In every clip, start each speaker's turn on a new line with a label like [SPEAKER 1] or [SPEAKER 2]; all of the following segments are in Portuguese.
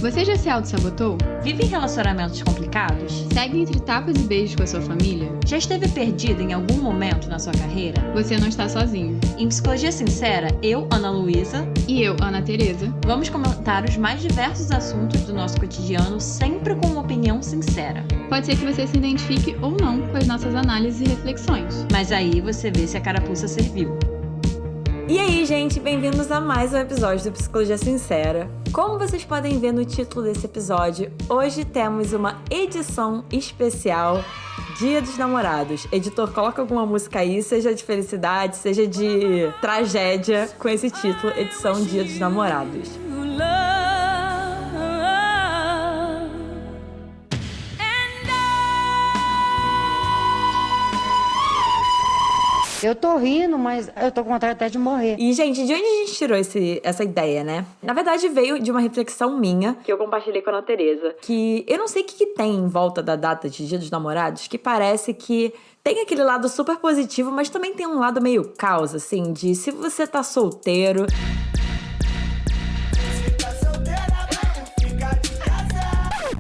[SPEAKER 1] Você já se auto-sabotou?
[SPEAKER 2] Vive em relacionamentos complicados?
[SPEAKER 1] Segue entre tapas e beijos com a sua família?
[SPEAKER 2] Já esteve perdido em algum momento na sua carreira?
[SPEAKER 1] Você não está sozinho.
[SPEAKER 2] Em Psicologia Sincera, eu, Ana Luísa,
[SPEAKER 1] e eu, Ana Tereza,
[SPEAKER 2] vamos comentar os mais diversos assuntos do nosso cotidiano, sempre com uma opinião sincera.
[SPEAKER 1] Pode ser que você se identifique ou não com as nossas análises e reflexões.
[SPEAKER 2] Mas aí você vê se a carapuça serviu.
[SPEAKER 3] E aí, gente, bem-vindos a mais um episódio do Psicologia Sincera. Como vocês podem ver no título desse episódio, hoje temos uma edição especial Dia dos Namorados. Editor, coloca alguma música aí, seja de felicidade, seja de tragédia, com esse título, edição Dia dos Namorados.
[SPEAKER 4] Eu tô rindo, mas eu tô com vontade até de morrer.
[SPEAKER 3] E, gente, de onde a gente tirou essa ideia, né? Na verdade, veio de uma reflexão minha, que eu compartilhei com a Ana Tereza, que eu não sei o que tem em volta da data de Dia dos Namorados, que parece que tem aquele lado super positivo, mas também tem um lado meio caos, assim, de se você tá solteiro...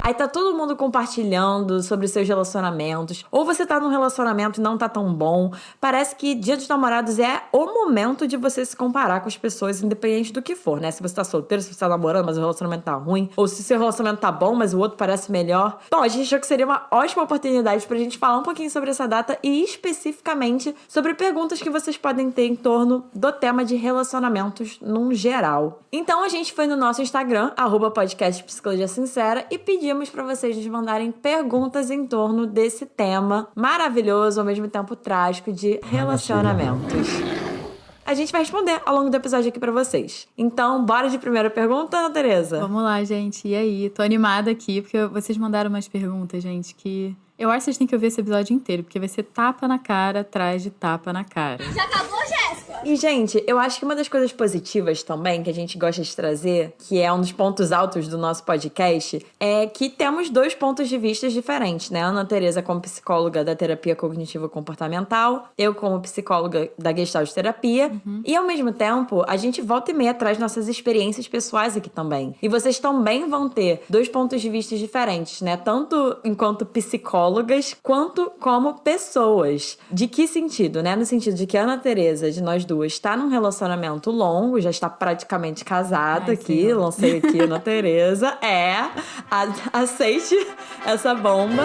[SPEAKER 3] Aí tá todo mundo compartilhando sobre seus relacionamentos. Ou você tá num relacionamento e não tá tão bom. Parece que Dia dos Namorados é o momento de você se comparar com as pessoas, independente do que for, né? Se você tá solteiro, se você tá namorando, mas o relacionamento tá ruim. Ou se seu relacionamento tá bom, mas o outro parece melhor. Bom, a gente achou que seria uma ótima oportunidade pra gente falar um pouquinho sobre essa data e especificamente sobre perguntas que vocês podem ter em torno do tema de relacionamentos num geral. Então a gente foi no nosso Instagram, @podcast Psicologia Sincera, e pedimos para vocês nos mandarem perguntas em torno desse tema maravilhoso, ao mesmo tempo trágico, de relacionamentos. A gente vai responder ao longo do episódio aqui pra vocês. Então, bora de primeira pergunta, Ana Tereza?
[SPEAKER 1] Vamos lá, gente. E aí? Tô animada aqui, porque vocês mandaram umas perguntas, gente, que... Eu acho que vocês têm que ouvir esse episódio inteiro, porque vai ser tapa na cara atrás de tapa na cara.
[SPEAKER 5] Já acabou, Jéssica?
[SPEAKER 3] E, gente, eu acho que uma das coisas positivas também, que a gente gosta de trazer, que é um dos pontos altos do nosso podcast, é que temos dois pontos de vista diferentes, né? A Ana Tereza como psicóloga da terapia cognitivo-comportamental, eu como psicóloga da Gestalt terapia, e, ao mesmo tempo, a gente volta e meia traz nossas experiências pessoais aqui também. E vocês também vão ter dois pontos de vista diferentes, né? Tanto enquanto psicólogas, quanto como pessoas. De que sentido, né? No sentido de que a Ana Tereza, de nós duas, está num relacionamento longo, já está praticamente casada. Ai, aqui, senhor. Lancei aqui a Ana Tereza. Aceite essa bomba.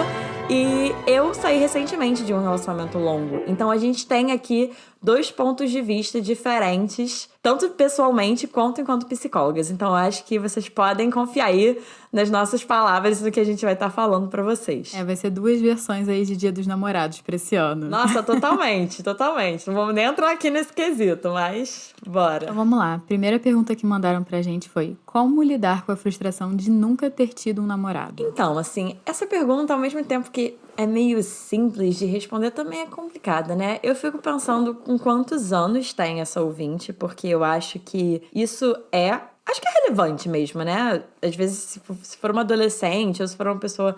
[SPEAKER 3] E eu saí recentemente de um relacionamento longo. Então a gente tem aqui dois pontos de vista diferentes, tanto pessoalmente quanto enquanto psicólogas. Então eu acho que vocês podem confiar aí nas nossas palavras e no que a gente vai estar falando pra vocês.
[SPEAKER 1] Vai ser duas versões aí de Dia dos Namorados pra esse ano.
[SPEAKER 3] Nossa, totalmente, totalmente. Não vamos nem entrar aqui nesse quesito, mas bora.
[SPEAKER 1] Então vamos lá. A primeira pergunta que mandaram pra gente foi: como lidar com a frustração de nunca ter tido um namorado?
[SPEAKER 3] Então, assim, essa pergunta, ao mesmo tempo que é meio simples de responder, também é complicada, né? Eu fico pensando com quantos anos tem essa ouvinte, porque eu acho que isso acho que é relevante mesmo, né? Às vezes, se for uma adolescente ou se for uma pessoa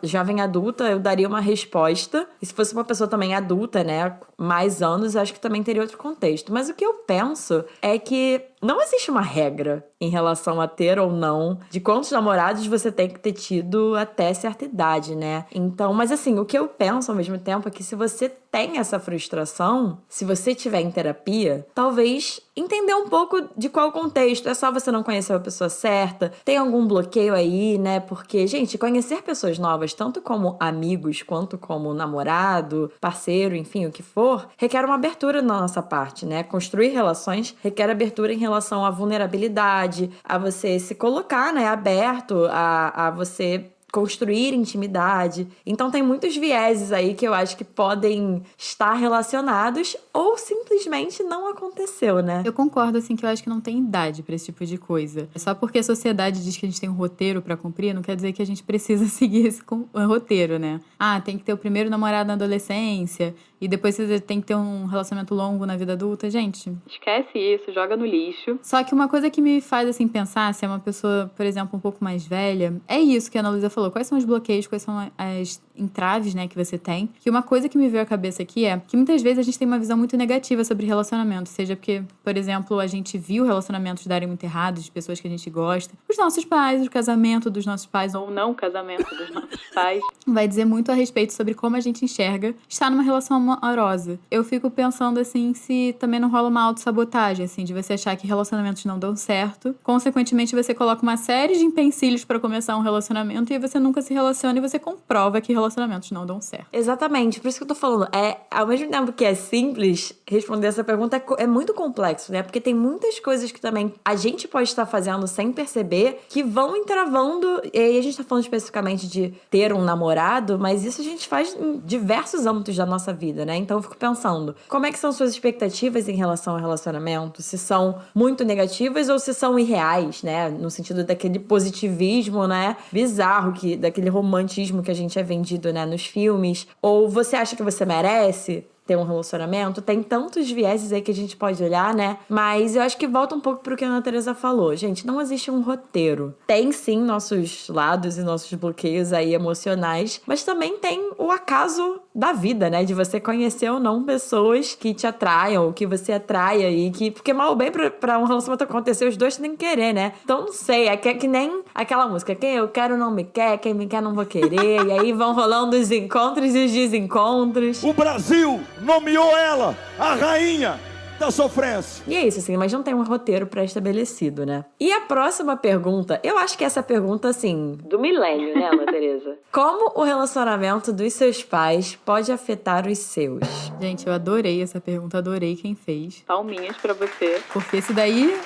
[SPEAKER 3] jovem adulta, eu daria uma resposta. E se fosse uma pessoa também adulta, né? Mais anos, acho que também teria outro contexto. Mas o que eu penso é que não existe uma regra em relação a ter ou não, de quantos namorados você tem que ter tido até certa idade, né? Então, mas assim, o que eu penso ao mesmo tempo é que se você tem essa frustração, se você estiver em terapia, talvez entender um pouco de qual contexto. É só você não conhecer a pessoa certa, tem algum bloqueio aí, né? Porque, gente, conhecer pessoas novas, tanto como amigos, quanto como namorado, parceiro, enfim, o que for, requer uma abertura na nossa parte, né? Construir relações requer abertura em relação à vulnerabilidade, a você se colocar, né, aberto, a você construir intimidade. Então tem muitos vieses aí que eu acho que podem estar relacionados ou simplesmente não aconteceu, né?
[SPEAKER 1] Eu concordo, assim, que eu acho que não tem idade pra esse tipo de coisa. Só porque a sociedade diz que a gente tem um roteiro pra cumprir, não quer dizer que a gente precisa seguir esse roteiro, né? Tem que ter o primeiro namorado na adolescência e depois você tem que ter um relacionamento longo na vida adulta. Gente, esquece isso, joga no lixo. Só que uma coisa que me faz, assim, pensar, se é uma pessoa, por exemplo, um pouco mais velha, é isso que a Ana Luísa falou. Quais são os bloqueios, quais são as entraves, né, que você tem. Que uma coisa que me veio à cabeça aqui é que muitas vezes a gente tem uma visão muito negativa sobre relacionamento. Seja porque, por exemplo, a gente viu relacionamentos darem muito errado de pessoas que a gente gosta. Os nossos pais, o casamento dos nossos pais, ou não o casamento dos nossos pais, vai dizer muito a respeito sobre como a gente enxerga estar numa relação amorosa. Eu fico pensando, assim, se também não rola uma autossabotagem, assim, de você achar que relacionamentos não dão certo. Consequentemente, você coloca uma série de empecilhos pra começar um relacionamento e aí você nunca se relaciona e você comprova que relacionamentos não dão certo.
[SPEAKER 3] Exatamente, por isso que eu tô falando. Ao mesmo tempo que é simples, responder essa pergunta é muito complexo, né? Porque tem muitas coisas que também a gente pode estar fazendo sem perceber que vão entravando. E aí a gente tá falando especificamente de ter um namorado, mas isso a gente faz em diversos âmbitos da nossa vida, né? Então eu fico pensando, como é que são suas expectativas em relação ao relacionamento? Se são muito negativas ou se são irreais, né? No sentido daquele positivismo, né? Bizarro, daquele romantismo que a gente é vendido, né? Nos filmes. Ou você acha que você merece ter um relacionamento? Tem tantos vieses aí que a gente pode olhar, né? Mas eu acho que volta um pouco pro que a Ana Teresa falou. Gente, não existe um roteiro. Tem sim nossos lados e nossos bloqueios aí emocionais, mas também tem o acaso da vida, né? De você conhecer ou não pessoas que te atraiam, ou que você atraia e que... Porque mal ou bem pra um relacionamento acontecer, os dois têm que querer, né? Então, não sei, é que nem aquela música, quem eu quero não me quer, quem me quer não vou querer, e aí vão rolando os encontros e os desencontros.
[SPEAKER 5] O Brasil nomeou ela a rainha da sofrência.
[SPEAKER 3] E é isso, assim, mas não tem um roteiro pré-estabelecido, né? E a próxima pergunta, eu acho que essa pergunta, assim, do milênio, né, Ana Teresa? Como o relacionamento dos seus pais pode afetar os seus?
[SPEAKER 1] Gente, eu adorei essa pergunta, adorei quem fez. Palminhas pra você. Porque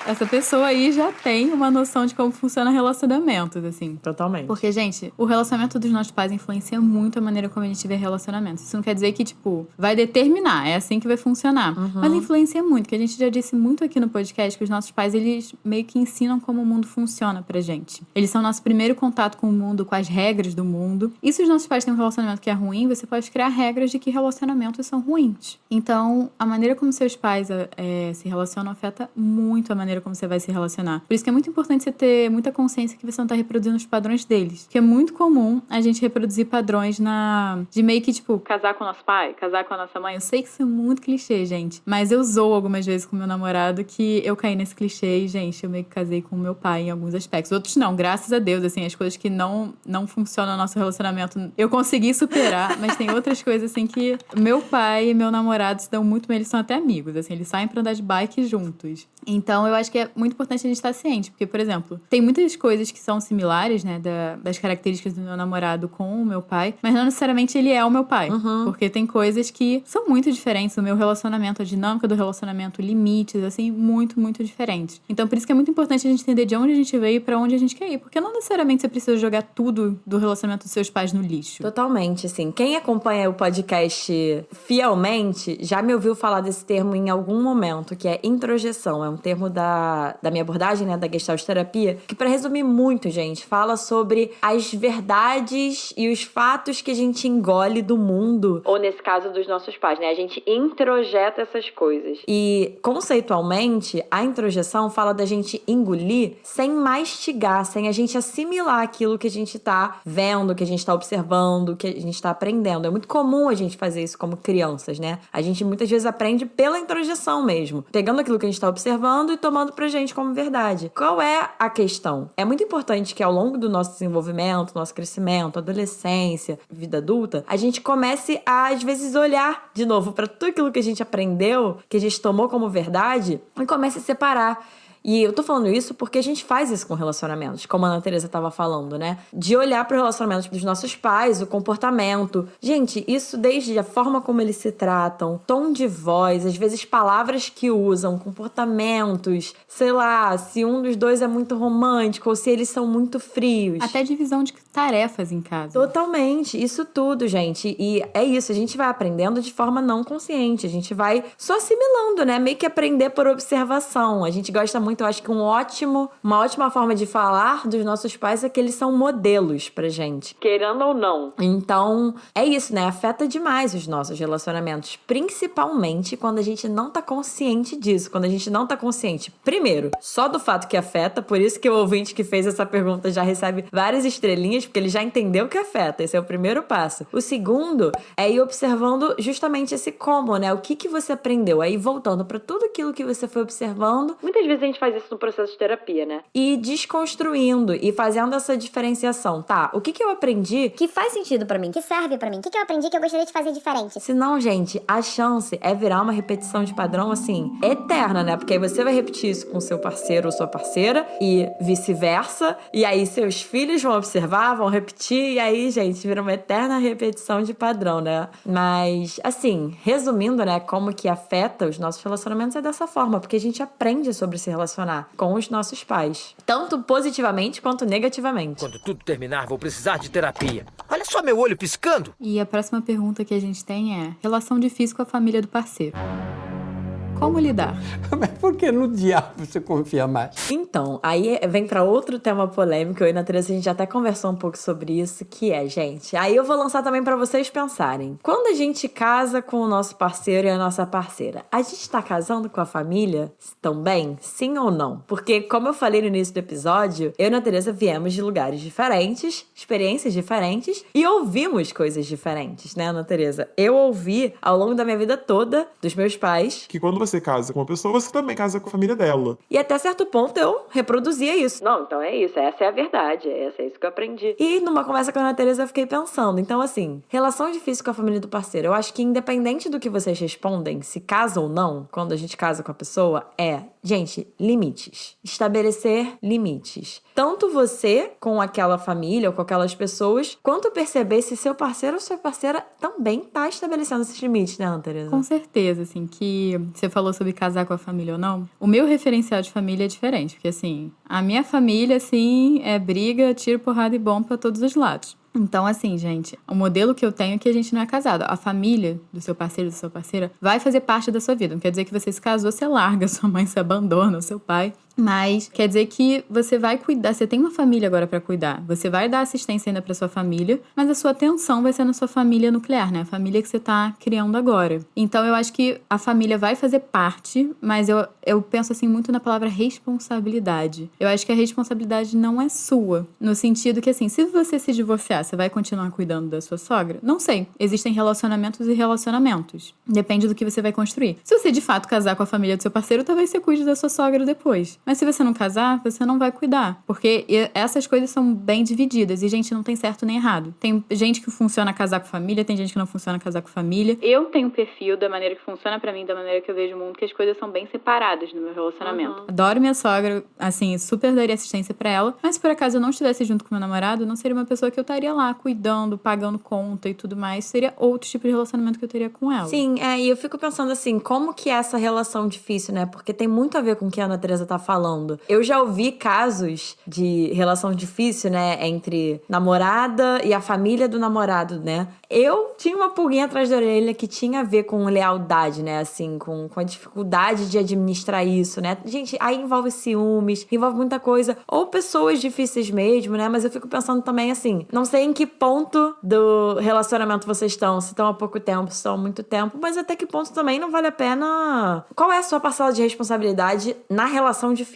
[SPEAKER 1] essa pessoa aí já tem uma noção de como funciona relacionamentos, assim.
[SPEAKER 3] Totalmente.
[SPEAKER 1] Porque, gente, o relacionamento dos nossos pais influencia muito a maneira como a gente vê relacionamentos. Isso não quer dizer que, tipo, vai determinar, é assim que vai funcionar. Mas influencia muito, que a gente já disse muito aqui no podcast que os nossos pais, eles meio que ensinam como o mundo funciona pra gente. Eles são o nosso primeiro contato com o mundo, com as regras do mundo. E se os nossos pais têm um relacionamento que é ruim, você pode criar regras de que relacionamentos são ruins. Então, a maneira como seus pais se relacionam afeta muito a maneira como você vai se relacionar. Por isso que é muito importante você ter muita consciência que você não tá reproduzindo os padrões deles. Porque é muito comum a gente reproduzir padrões de meio que, tipo, casar com o nosso pai, casar com a nossa mãe. Eu sei que isso é muito clichê, gente. Mas eu zoo algumas vezes com meu namorado que eu caí nesse clichê e, gente, eu meio que casei com o meu pai em alguns aspectos. Outros não, graças a Deus, assim, as coisas que não funcionam no nosso relacionamento, eu consegui superar, mas tem outras coisas, assim, que meu pai e meu namorado se dão muito bem, eles são até amigos, assim, eles saem pra andar de bike juntos. Então, eu acho que é muito importante a gente estar ciente, porque, por exemplo, tem muitas coisas que são similares, né, das características do meu namorado com o meu pai, mas não necessariamente ele é o meu pai, porque tem coisas que são muito diferentes, o meu relacionamento, a dinâmica do relacionamento, limites, assim, muito, muito diferentes. Então, por isso que é muito importante a gente entender de onde a gente veio e pra onde a gente quer ir, porque não necessariamente você precisa jogar tudo do relacionamento dos seus pais no lixo.
[SPEAKER 3] Totalmente, assim. Quem acompanha o podcast fielmente já me ouviu falar desse termo em algum momento, que é introjeção. É um termo da minha abordagem, né, da Gestalt terapia, que, pra resumir muito, gente, fala sobre as verdades e os fatos que a gente engole do mundo, ou nesse caso dos nossos pais, né? A gente introjeta essas coisas. E, conceitualmente, a introjeção fala da gente engolir sem mastigar, sem a gente assimilar aquilo que a gente tá vendo, que a gente tá observando, que a gente tá aprendendo. É muito comum a gente fazer isso como crianças, né? A gente muitas vezes aprende pela introjeção mesmo, pegando aquilo que a gente tá observando e tomando pra gente como verdade. Qual é a questão? É muito importante que ao longo do nosso desenvolvimento, nosso crescimento, adolescência, vida adulta, a gente comece a, às vezes, olhar de novo pra tudo aquilo que a gente aprendeu, que a gente tomou como verdade, e comece a separar. E eu tô falando isso porque a gente faz isso com relacionamentos, como a Ana Teresa tava falando, né? De olhar para o relacionamento dos nossos pais, o comportamento. Gente, isso desde a forma como eles se tratam, tom de voz, às vezes palavras que usam, comportamentos, sei lá, se um dos dois é muito romântico ou se eles são muito frios.
[SPEAKER 1] Até divisão de tarefas em casa.
[SPEAKER 3] Totalmente, isso tudo, gente. E é isso, a gente vai aprendendo de forma não consciente, a gente vai só assimilando, né? Meio que aprender por observação. A gente gosta muito muito. Eu acho que uma ótima forma de falar dos nossos pais é que eles são modelos pra gente, querendo ou não. Então, é isso, né? Afeta demais os nossos relacionamentos, principalmente quando a gente não tá consciente disso, quando a gente não tá consciente, primeiro, só do fato que afeta, por isso que o ouvinte que fez essa pergunta já recebe várias estrelinhas, porque ele já entendeu que afeta, esse é o primeiro passo. O segundo é ir observando justamente esse como, né? O que você aprendeu, aí voltando pra tudo aquilo que você foi observando. Muitas vezes a gente faz isso no processo de terapia, né? E desconstruindo e fazendo essa diferenciação, tá? O que eu aprendi
[SPEAKER 6] Que faz sentido pra mim, que serve pra mim, o que eu aprendi que eu gostaria de fazer diferente.
[SPEAKER 3] se não, gente, a chance é virar uma repetição de padrão, assim, eterna, né? Porque aí você vai repetir isso com seu parceiro ou sua parceira e vice-versa. E aí seus filhos vão observar, vão repetir. E aí, gente, vira uma eterna repetição de padrão, né? Mas, assim, resumindo, né? Como que afeta os nossos relacionamentos é dessa forma. Porque a gente aprende sobre se relacionar com os nossos pais. Tanto positivamente quanto negativamente.
[SPEAKER 7] Quando tudo terminar, vou precisar de terapia. Olha só meu olho piscando.
[SPEAKER 1] E a próxima pergunta que a gente tem é: relação difícil com a família do parceiro. Como lidar?
[SPEAKER 8] Mas por que no diabo você confia mais?
[SPEAKER 3] Então, aí vem pra outro tema polêmico. Eu e a Teresa, a gente até conversou um pouco sobre isso, que é, gente, aí eu vou lançar também pra vocês pensarem. Quando a gente casa com o nosso parceiro e a nossa parceira, a gente tá casando com a família também? Sim ou não? Porque, como eu falei no início do episódio, eu e a Teresa viemos de lugares diferentes, experiências diferentes e ouvimos coisas diferentes, né, Ana Teresa? Eu ouvi ao longo da minha vida toda dos meus pais
[SPEAKER 9] Que quando você casa com uma pessoa, você também casa com a família dela.
[SPEAKER 3] e até certo ponto eu reproduzia isso. Não, então é isso, essa é a verdade, é isso que eu aprendi. E numa conversa com a Ana Teresa eu fiquei pensando, então assim, relação difícil com a família do parceiro, eu acho que independente do que vocês respondem, se casa ou não, quando a gente casa com a pessoa, gente, limites. Estabelecer limites. Tanto você com aquela família ou com aquelas pessoas, quanto perceber se seu parceiro ou sua parceira também tá estabelecendo esses limites, né, Ana Teresa?
[SPEAKER 1] Com certeza, assim, que você falou sobre casar com a família ou não. O meu referencial de família é diferente, porque, assim, a minha família, assim, é briga, tiro, porrada e bomba pra todos os lados. Então, assim, gente, o modelo que eu tenho é que a gente não é casado. A família do seu parceiro, da sua parceira, vai fazer parte da sua vida. Não quer dizer que você se casou, você larga, sua mãe se abandona, o seu pai. Mas quer dizer que você vai cuidar, você tem uma família agora pra cuidar. Você vai dar assistência ainda pra sua família, mas a sua atenção vai ser na sua família nuclear, né? A família que você tá criando agora. Então eu acho que a família vai fazer parte, mas eu penso assim muito na palavra responsabilidade. Eu acho que a responsabilidade não é sua, no sentido que assim, se você se divorciar, você vai continuar cuidando da sua sogra? Não sei. Existem relacionamentos e relacionamentos. Depende do que você vai construir. Se você de fato casar com a família do seu parceiro, talvez você cuide da sua sogra depois. Mas se você não casar, você não vai cuidar. Porque essas coisas são bem divididas. E, gente, não tem certo nem errado. Tem gente que funciona casar com família, tem gente que não funciona casar com família. Eu tenho um perfil da maneira que funciona pra mim, da maneira que eu vejo o mundo, que as coisas são bem separadas no meu relacionamento. Adoro minha sogra, assim, super daria assistência pra ela. Mas se por acaso eu não estivesse junto com meu namorado, não seria uma pessoa que eu estaria lá cuidando, pagando conta e tudo mais. Seria outro tipo de relacionamento que eu teria com ela.
[SPEAKER 3] Sim, e eu fico pensando assim, como que é essa relação difícil, né? Porque tem muito a ver com o que a Ana Teresa tá falando. Eu já ouvi casos de relação difícil, né, entre namorada e a família do namorado, né? Eu tinha uma pulguinha atrás da orelha que tinha a ver com lealdade, né, assim, com a dificuldade de administrar isso, né? Gente, aí envolve ciúmes, envolve muita coisa, ou pessoas difíceis mesmo, né? Mas eu fico pensando também assim, não sei em que ponto do relacionamento vocês estão, se estão há pouco tempo, se estão há muito tempo, mas até que ponto também não vale a pena... Qual é a sua parcela de responsabilidade na relação difícil?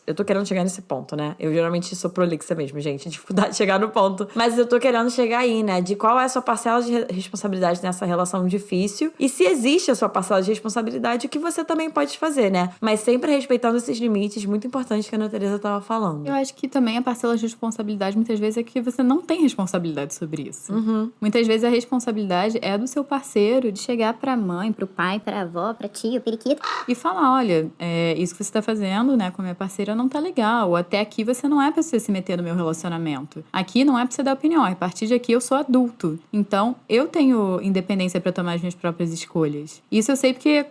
[SPEAKER 3] Eu tô querendo chegar nesse ponto, né? Eu geralmente sou prolixa mesmo, gente. Dificuldade de chegar no ponto. Mas eu tô querendo chegar aí, né? De qual é a sua parcela de responsabilidade nessa relação difícil. E se existe a sua parcela de responsabilidade, o que você também pode fazer, né? Mas sempre respeitando esses limites muito importantes que a Ana Teresa tava falando.
[SPEAKER 1] Eu acho que também a parcela de responsabilidade, muitas vezes, é que você não tem responsabilidade sobre isso. Muitas vezes a responsabilidade é do seu parceiro de chegar pra mãe, pro pai, pra avó, pra tio, periquito, e falar, olha, isso que você tá fazendo, né, com a minha parceira não tá legal. Ou até aqui você não é pra você se meter no meu relacionamento. Aqui não é pra você dar opinião. A partir de aqui eu sou adulto. Então, eu tenho independência pra tomar as minhas próprias escolhas. Isso eu sei porque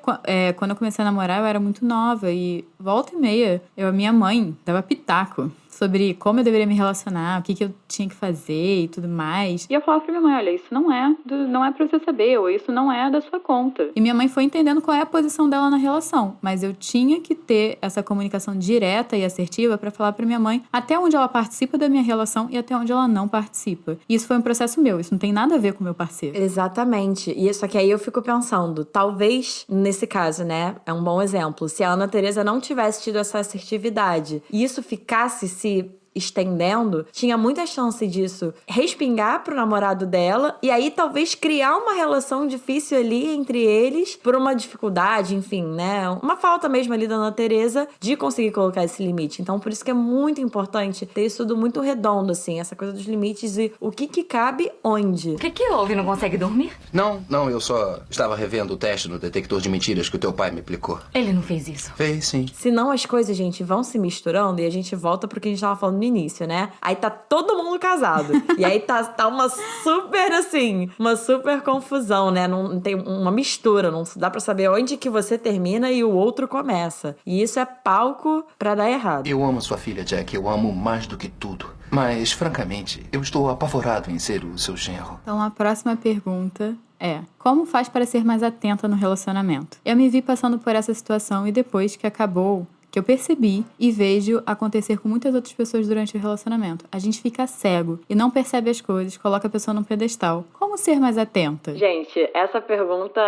[SPEAKER 1] quando eu comecei a namorar, eu era muito nova. E volta e meia, a minha mãe dava pitaco sobre como eu deveria me relacionar, o que eu tinha que fazer e tudo mais. E eu falava pra minha mãe, olha, isso não é pra você saber, ou isso não é da sua conta. E minha mãe foi entendendo qual é a posição dela na relação, mas eu tinha que ter essa comunicação direta e assertiva pra falar pra minha mãe até onde ela participa da minha relação e até onde ela não participa. E isso foi um processo meu, isso não tem nada a ver com o meu parceiro.
[SPEAKER 3] Exatamente. E só que aí eu fico pensando, talvez, nesse caso, né, é um bom exemplo, se a Ana Teresa não tivesse tido essa assertividade e isso ficasse se estendendo, tinha muita chance disso respingar pro namorado dela e aí talvez criar uma relação difícil ali entre eles por uma dificuldade, enfim, né? Uma falta mesmo ali da Ana Teresa de conseguir colocar esse limite. Então, por isso que é muito importante ter isso tudo muito redondo, assim, essa coisa dos limites e o que cabe onde.
[SPEAKER 10] O que houve? Não consegue dormir?
[SPEAKER 7] Não, eu só estava revendo o teste no detector de mentiras que o teu pai me aplicou.
[SPEAKER 10] Ele não fez isso.
[SPEAKER 7] Fez, sim.
[SPEAKER 3] Senão as coisas, gente, vão se misturando e a gente volta pro que a gente tava falando no início, né? Aí tá todo mundo casado. E aí tá uma super confusão, né? Não tem uma mistura, não dá pra saber onde que você termina e o outro começa. E isso é palco pra dar errado.
[SPEAKER 7] Eu amo sua filha, Jack, eu amo mais do que tudo. Mas, francamente, eu estou apavorado em ser o seu genro.
[SPEAKER 1] Então, a próxima pergunta é: como faz para ser mais atenta no relacionamento? Eu me vi passando por essa situação e depois que acabou, que eu percebi e vejo acontecer com muitas outras pessoas durante o relacionamento. A gente fica cego e não percebe as coisas, coloca a pessoa num pedestal. Como ser mais atenta?
[SPEAKER 3] Gente, essa pergunta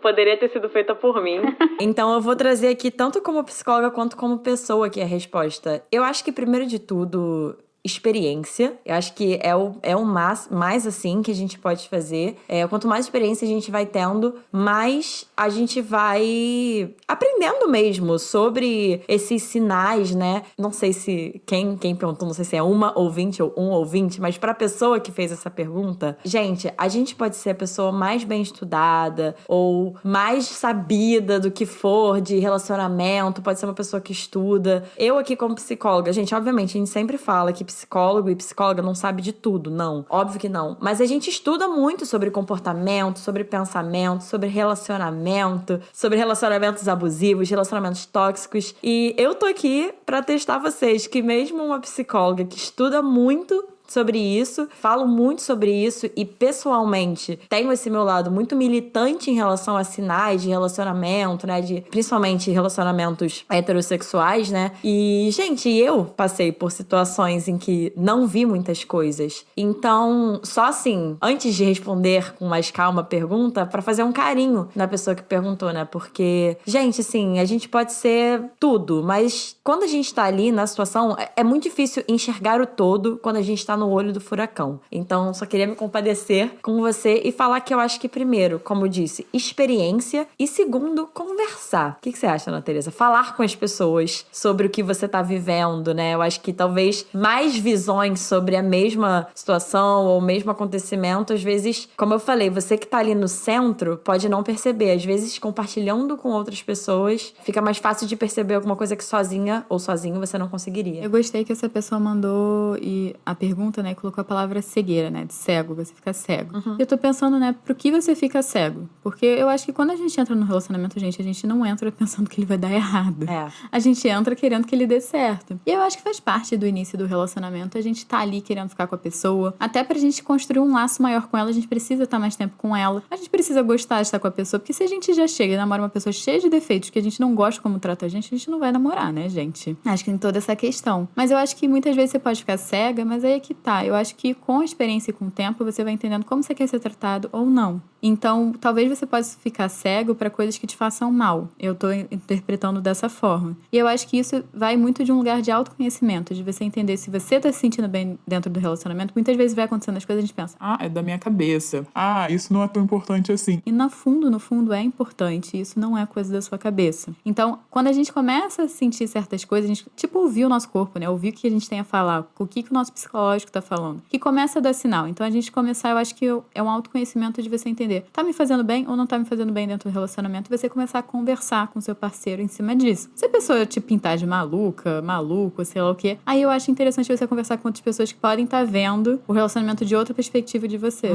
[SPEAKER 3] poderia ter sido feita por mim. Então eu vou trazer aqui, tanto como psicóloga quanto como pessoa, aqui a resposta. Eu acho que, primeiro de tudo, experiência. Eu acho que é o mais assim que a gente pode fazer. Quanto mais experiência a gente vai tendo, mais a gente vai aprendendo mesmo sobre esses sinais, né? Não sei se quem perguntou, não sei se é uma ouvinte ou um ouvinte, mas pra pessoa que fez essa pergunta, gente, a gente pode ser a pessoa mais bem estudada ou mais sabida do que for de relacionamento, pode ser uma pessoa que estuda. Eu aqui como psicóloga, gente, obviamente a gente sempre fala que psicólogo e psicóloga não sabe de tudo, não. Óbvio que não. Mas a gente estuda muito sobre comportamento, sobre pensamento, sobre relacionamento, sobre relacionamentos abusivos, relacionamentos tóxicos. E eu tô aqui pra testar vocês que mesmo uma psicóloga que estuda muito sobre isso, falo muito sobre isso e pessoalmente tenho esse meu lado muito militante em relação a sinais de relacionamento, né, principalmente relacionamentos heterossexuais, né, e gente, eu passei por situações em que não vi muitas coisas, então só assim, antes de responder com mais calma a pergunta, pra fazer um carinho na pessoa que perguntou, né, porque, gente, assim, a gente pode ser tudo, mas quando a gente tá ali na situação, é muito difícil enxergar o todo quando a gente tá no olho do furacão. Então, só queria me compadecer com você e falar que eu acho que, primeiro, como eu disse, experiência e, segundo, conversar. O que você acha, Ana Teresa? Falar com as pessoas sobre o que você tá vivendo, né? Eu acho que talvez mais visões sobre a mesma situação ou o mesmo acontecimento, às vezes, como eu falei, você que tá ali no centro pode não perceber. Às vezes, compartilhando com outras pessoas, fica mais fácil de perceber alguma coisa que sozinha ou sozinho você não conseguiria.
[SPEAKER 1] Eu gostei que essa pessoa mandou e a pergunta, né, colocou a palavra cegueira, né, de cego, você fica cego. Eu tô pensando, né, pro que você fica cego? Porque eu acho que quando a gente entra no relacionamento, gente, a gente não entra pensando que ele vai dar errado. A gente entra querendo que ele dê certo. E eu acho que faz parte do início do relacionamento, a gente tá ali querendo ficar com a pessoa, até pra gente construir um laço maior com ela, a gente precisa estar mais tempo com ela, a gente precisa gostar de estar com a pessoa, porque se a gente já chega e namora uma pessoa cheia de defeitos, que a gente não gosta como trata a gente não vai namorar, né, gente? Acho que tem toda essa questão. Mas eu acho que muitas vezes você pode ficar cega, mas aí é que tá. Eu acho que com a experiência e com o tempo você vai entendendo como você quer ser tratado ou não. Então, talvez você possa ficar cego para coisas que te façam mal. Eu tô interpretando dessa forma. E eu acho que isso vai muito de um lugar de autoconhecimento, de você entender se você tá se sentindo bem dentro do relacionamento. Muitas vezes vai acontecendo as coisas e a gente pensa,
[SPEAKER 9] é da minha cabeça. Isso não é tão importante assim.
[SPEAKER 1] E no fundo é importante. Isso não é coisa da sua cabeça. Então, quando a gente começa a sentir certas coisas, a gente, ouvir o nosso corpo, né? Ouvir o que a gente tem a falar, o que o nosso psicológico tá falando, que começa a dar sinal. Então, a gente começar, eu acho que é um autoconhecimento de você entender entender, tá me fazendo bem ou não tá me fazendo bem dentro do relacionamento, e você começar a conversar com seu parceiro em cima disso. Se a pessoa te pintar de maluca, maluco, sei lá o quê, aí eu acho interessante você conversar com outras pessoas que podem estar vendo o relacionamento de outra perspectiva de você.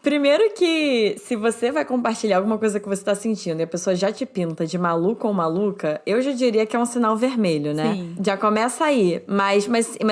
[SPEAKER 3] Primeiro que, se você vai compartilhar alguma coisa que você tá sentindo e a pessoa já te pinta de maluco ou maluca, eu já diria que é um sinal vermelho, né?
[SPEAKER 1] Sim.
[SPEAKER 3] Já começa aí. Mas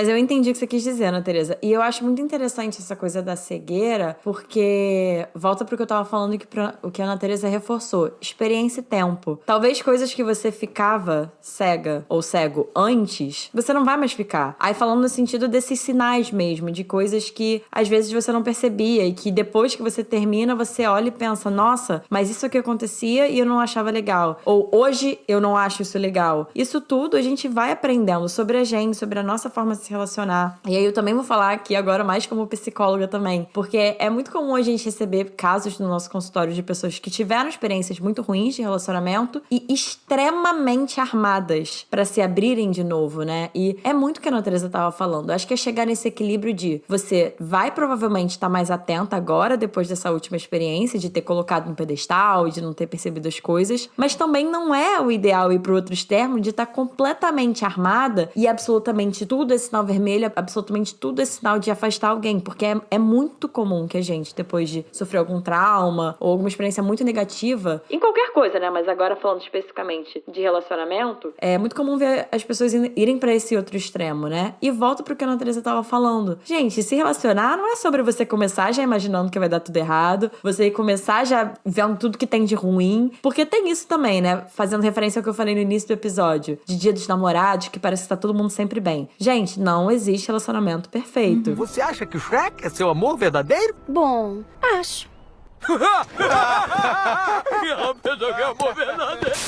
[SPEAKER 3] eu entendi o que você quis dizer, Ana Teresa. E eu acho muito interessante essa coisa da cegueira, porque volta pro que eu tava falando e o que a Ana Teresa reforçou. Experiência e tempo. Talvez coisas que você ficava cega ou cego antes, você não vai mais ficar. Aí falando no sentido desses sinais mesmo, de coisas que às vezes você não percebia e que depois que você termina, você olha e pensa, nossa, mas isso aqui acontecia e eu não achava legal. Ou hoje eu não acho isso legal. Isso tudo a gente vai aprendendo sobre a gente, sobre a nossa forma de se relacionar. E aí eu também vou falar aqui agora mais como psicóloga também, porque é muito comum a gente receber casos no nosso consultório de pessoas que tiveram experiências muito ruins de relacionamento e extremamente armadas pra se abrirem de novo, né? E é muito o que a Ana Teresa tava falando. Eu acho que é chegar nesse equilíbrio de você vai provavelmente estar mais atenta agora, depois dessa última experiência, de ter colocado no pedestal e de não ter percebido as coisas, mas também não é o ideal ir pro outro extremo de estar completamente armada e absolutamente tudo é sinal vermelho, absolutamente tudo é sinal de afastar alguém, porque é muito comum que a gente, depois de sofrer algum trauma ou alguma experiência muito negativa, em qualquer coisa, né? Mas agora falando especificamente de relacionamento, é muito comum ver as pessoas irem pra esse outro extremo, né? E volto pro que a Ana Teresa tava falando. Gente, se relacionar não é sobre você começar já imaginando que vai dar tudo errado, você começar já vendo tudo que tem de ruim, porque tem isso também, né? Fazendo referência ao que eu falei no início do episódio, de Dia dos Namorados, que parece que tá todo mundo sempre bem. Gente, não existe relacionamento perfeito.
[SPEAKER 11] Você acha que o Shrek é seu amor verdadeiro?
[SPEAKER 6] Bom, acho.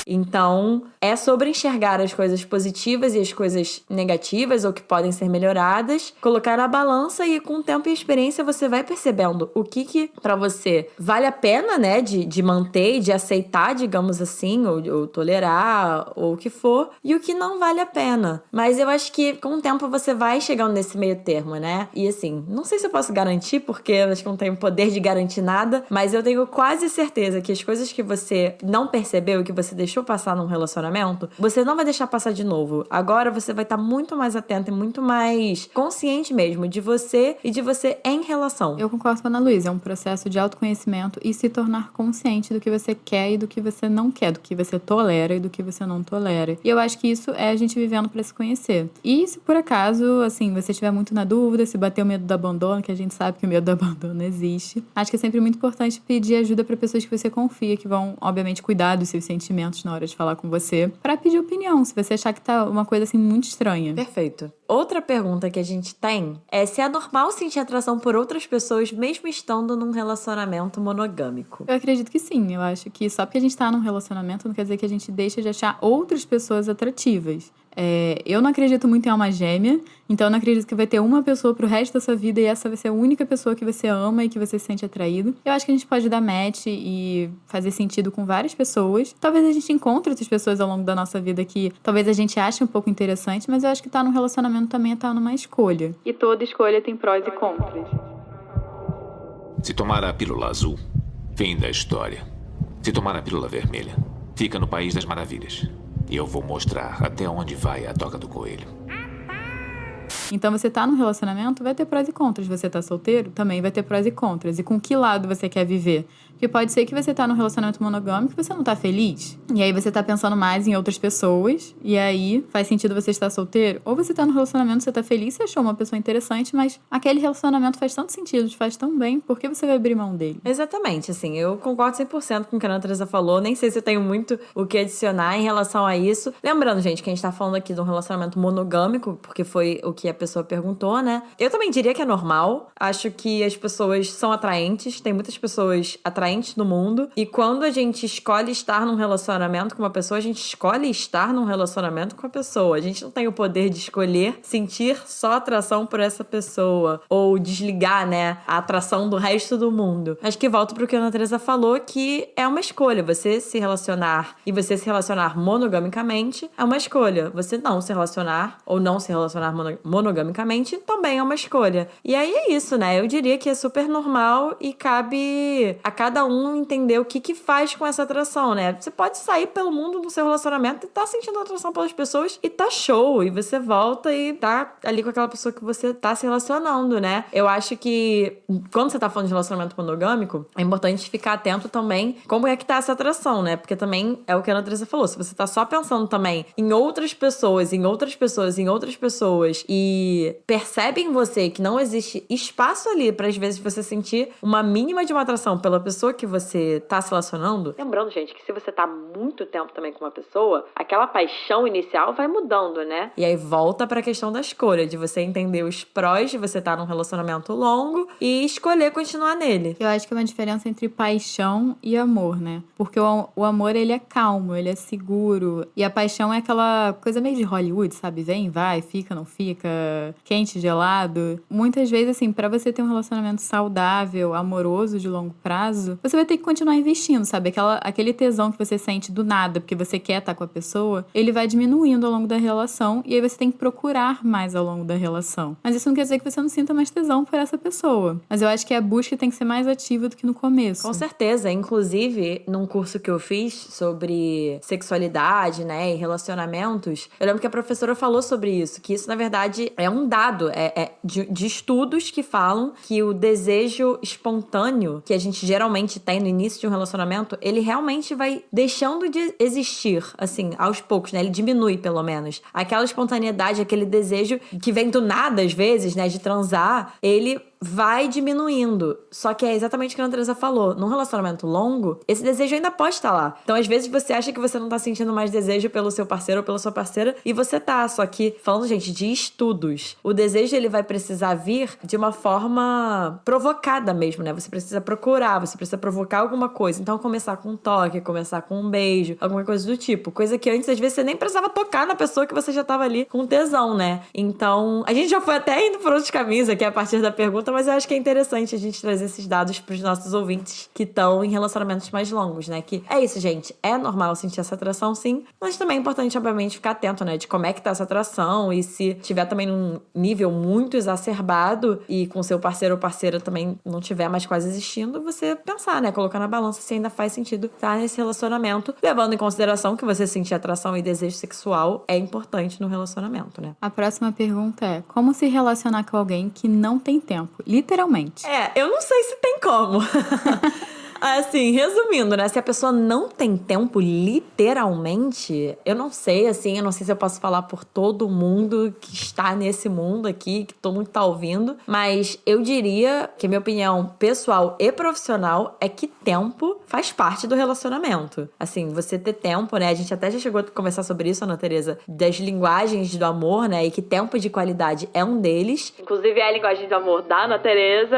[SPEAKER 3] Então, é sobre enxergar as coisas positivas e as coisas negativas ou que podem ser melhoradas, colocar na balança e com o tempo e experiência você vai percebendo o que pra você vale a pena, né, de manter e de aceitar, digamos assim, ou tolerar, ou o que for, e o que não vale a pena. Mas eu acho que com o tempo você vai chegando nesse meio termo, né? E assim, não sei se eu posso garantir, porque eu acho que não tenho poder de garantir nada, mas eu tenho quase certeza que as coisas que você não percebeu, que você deixou passar num relacionamento, você não vai deixar passar de novo. Agora você vai estar muito mais atenta e muito mais consciente mesmo de você e de você em relação.
[SPEAKER 1] Eu concordo com a Ana Luísa, é um processo de autoconhecimento e se tornar consciente do que você quer e do que você não quer, do que você tolera e do que você não tolera. E eu acho que isso é a gente vivendo pra se conhecer. E se por acaso, assim, você estiver muito na dúvida, se bater o medo do abandono, que a gente sabe que o medo do abandono existe, acho que é sempre muito importante pedir ajuda pra pessoas que você confia, que vão, obviamente, cuidar dos seus sentimentos na hora de falar com você, pra pedir opinião, se você achar que tá uma coisa, assim, muito estranha.
[SPEAKER 3] Perfeito. Outra pergunta que a gente tem é se é normal sentir atração por outras pessoas mesmo estando num relacionamento monogâmico.
[SPEAKER 1] Eu acredito que sim. Eu acho que só porque a gente tá num relacionamento não quer dizer que a gente deixa de achar outras pessoas atrativas. Eu não acredito muito em alma gêmea, então eu não acredito que vai ter uma pessoa pro resto da sua vida e essa vai ser a única pessoa que você ama e que você se sente atraído. Eu acho que a gente pode dar match e fazer sentido com várias pessoas. Talvez a gente encontre outras pessoas ao longo da nossa vida que talvez a gente ache um pouco interessante, mas eu acho que tá num relacionamento também é tá numa escolha. E toda escolha tem prós e contras.
[SPEAKER 12] Se tomar a pílula azul, fim da história. Se tomar a pílula vermelha, fica no País das Maravilhas. E eu vou mostrar até onde vai a toca do coelho.
[SPEAKER 1] Então você tá num relacionamento, vai ter prós e contras. Você tá solteiro, também vai ter prós e contras. E com que lado você quer viver? Porque pode ser que você tá num relacionamento monogâmico e você não tá feliz. E aí você tá pensando mais em outras pessoas. E aí faz sentido você estar solteiro. Ou você tá num relacionamento, você tá feliz, você achou uma pessoa interessante, mas aquele relacionamento faz tanto sentido, te faz tão bem, por que você vai abrir mão dele?
[SPEAKER 3] Exatamente, assim, eu concordo 100% com o que a Ana Teresa falou. Nem sei se eu tenho muito o que adicionar em relação a isso. Lembrando, gente, que a gente tá falando aqui de um relacionamento monogâmico, porque foi o que a pessoa perguntou, né? Eu também diria que é normal. Acho que as pessoas são atraentes. Tem muitas pessoas atraentes no mundo. E quando a gente escolhe estar num relacionamento com uma pessoa, a gente escolhe estar num relacionamento com a pessoa. A gente não tem o poder de escolher sentir só atração por essa pessoa. Ou desligar, né, a atração do resto do mundo. Acho que volto pro que a Ana Teresa falou, que é uma escolha. Você se relacionar e você se relacionar monogamicamente é uma escolha. Você não se relacionar ou não se relacionar monogamicamente também é uma escolha. E aí é isso, né? Eu diria que é super normal e cabe a cada cada um entender o que faz com essa atração, né? Você pode sair pelo mundo do seu relacionamento e tá sentindo atração pelas pessoas e tá show. E você volta e tá ali com aquela pessoa que você tá se relacionando, né? Eu acho que quando você tá falando de relacionamento monogâmico, é importante ficar atento também como é que tá essa atração, né? Porque também é o que a Ana Teresa falou. Se você tá só pensando também em outras pessoas, em outras pessoas, em outras pessoas e percebe em você que não existe espaço ali pra às vezes você sentir uma mínima de uma atração pela pessoa que você tá se relacionando. Lembrando, gente, que se você tá muito tempo também com uma pessoa, aquela paixão inicial vai mudando, né? E aí volta pra questão da escolha, de você entender os prós de você estar num relacionamento longo e escolher continuar nele.
[SPEAKER 1] Eu acho que é uma diferença entre paixão e amor, né? Porque o amor, ele é calmo, ele é seguro. E a paixão é aquela coisa meio de Hollywood, sabe? Vem, vai, fica, não fica, quente, gelado. Muitas vezes, assim, pra você ter um relacionamento saudável, amoroso, de longo prazo, você vai ter que continuar investindo, sabe? Aquele tesão que você sente do nada, porque você quer estar com a pessoa, ele vai diminuindo ao longo da relação e aí você tem que procurar mais ao longo da relação. Mas isso não quer dizer que você não sinta mais tesão por essa pessoa. Mas eu acho que a busca tem que ser mais ativa do que no começo.
[SPEAKER 3] Com certeza. Inclusive, num curso que eu fiz sobre sexualidade, né, e relacionamentos, eu lembro que a professora falou sobre isso, que isso, na verdade, é um dado de estudos que falam que o desejo espontâneo que a gente geralmente tem no início de um relacionamento, ele realmente vai deixando de existir, assim, aos poucos, né? Ele diminui, pelo menos. Aquela espontaneidade, aquele desejo que vem do nada, às vezes, né, de transar, ele vai diminuindo. Só que é exatamente o que a Andresa falou. Num relacionamento longo, esse desejo ainda pode estar lá. Então, às vezes, você acha que você não tá sentindo mais desejo pelo seu parceiro ou pela sua parceira, e você tá. Só que, falando, gente, de estudos, o desejo, ele vai precisar vir de uma forma provocada mesmo, né? Você precisa procurar, você precisa provocar alguma coisa. Então, começar com um toque, começar com um beijo, alguma coisa do tipo. Coisa que antes, às vezes, você nem precisava tocar na pessoa que você já tava ali com tesão, né? Então, a gente já foi até indo por outros caminhos aqui a partir da pergunta, mas eu acho que é interessante a gente trazer esses dados pros nossos ouvintes que estão em relacionamentos mais longos, né? Que é isso, gente. É normal sentir essa atração, sim, mas também é importante, obviamente, ficar atento, né? De como é que tá essa atração e se tiver também num nível muito exacerbado e com seu parceiro ou parceira também não tiver mais quase existindo, você pensar, né? Colocar na balança se ainda faz sentido estar nesse relacionamento, levando em consideração que você sentir atração e desejo sexual é importante no relacionamento, né?
[SPEAKER 1] A próxima pergunta é: como se relacionar com alguém que não tem tempo? Literalmente.
[SPEAKER 3] Eu não sei se tem como. Assim, resumindo, né? Se a pessoa não tem tempo, literalmente, eu não sei, assim, eu não sei se eu posso falar por todo mundo que está nesse mundo aqui, que todo mundo tá ouvindo, mas eu diria que a minha opinião pessoal e profissional é que tempo faz parte do relacionamento. Assim, você ter tempo, né? A gente até já chegou a conversar sobre isso, Ana Teresa, das linguagens do amor, né? E que tempo de qualidade é um deles. Inclusive é a linguagem do amor da Ana Teresa.